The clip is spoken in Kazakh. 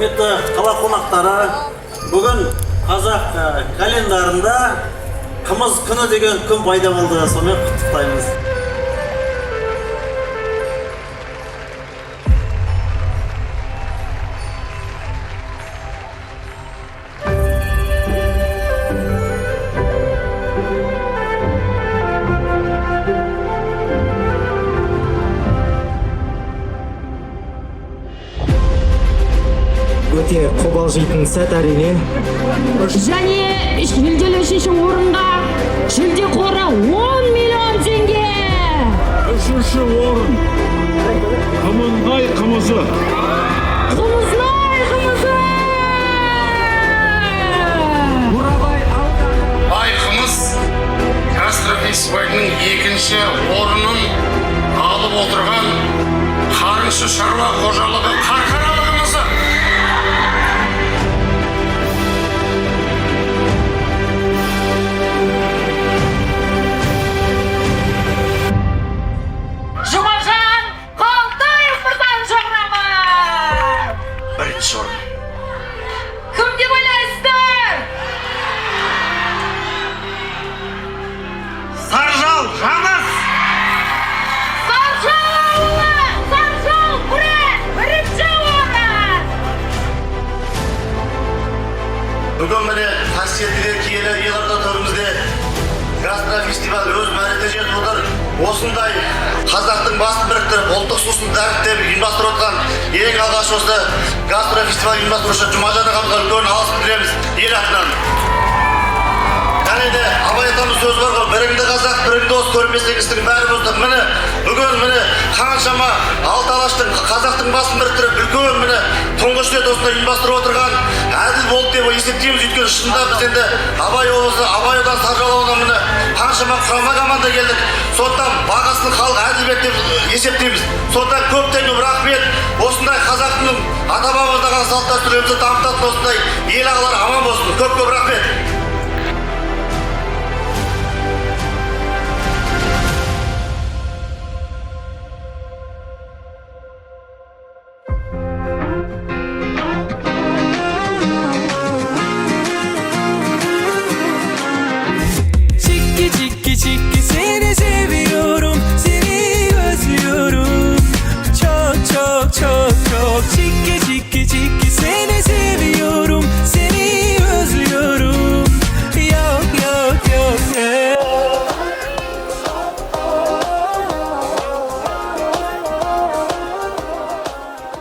құрметті қала қонақтары, бүгін қазақ календарында қымыз күні деген күн пайда болды. Сонымен құттықтаймыз. Өте қобалжитын сәт әрине. Және жүлделі үшінші орынға жүлде қоры 10 миллион теңге. Үшінші орын Қымызбай қымызы. Қымызбай қымызы. Бай қымыз гастрофестивалінің екінші орынын алып отырған Қарыншы шаруа қожалығы Қарқаралы қымызы. Жұмахан Қалтаев мырзаның шаңырағы. Бірінші орын. Кім деп ойлайсыздар? Саржал Жаныс. Саржал бірінші орын. Бүгін міне қасиетті киелі елорда төрімізде гастрофестиваль өз мәресіне жетіп отыр. Осындай қазақтың басын біріктіріп, ұлттық сусын дәріптеп ұйымдастырып отқан ең алғаш осы гастрофестиваль ұйымдастырушы Жұмажан ағамызға үлкен алғыс білдіреміз ел атынан. Және де абай атамыз сөз бар ғой, біріңді қазақ, біріңді дос көрмесең істің бәрі бұзды. Міне бүгін міне қаншама алты алаштың қазақтың басын біріктіріп, үлкен міне тұңғыш рет осындай ұйымдастырып отырған әділ болды деп есептейміз. Өйткені шынында біз енді Абай облысы, Абай аудан Саржал ауданына міне қаншама құрама команда келдік. Сондықтан бағасын халық әділбек деп есептейміз. Сондықтан көптен көп рахмет. Осындай қазақтың ата-бабамыздан салт дәстүрлерімізді дамытатын осындай ел ағалар аман болсын. Көп рахмет. Çiki seni seviyorum, seni özlüyorum. Çok çok çok çok çiki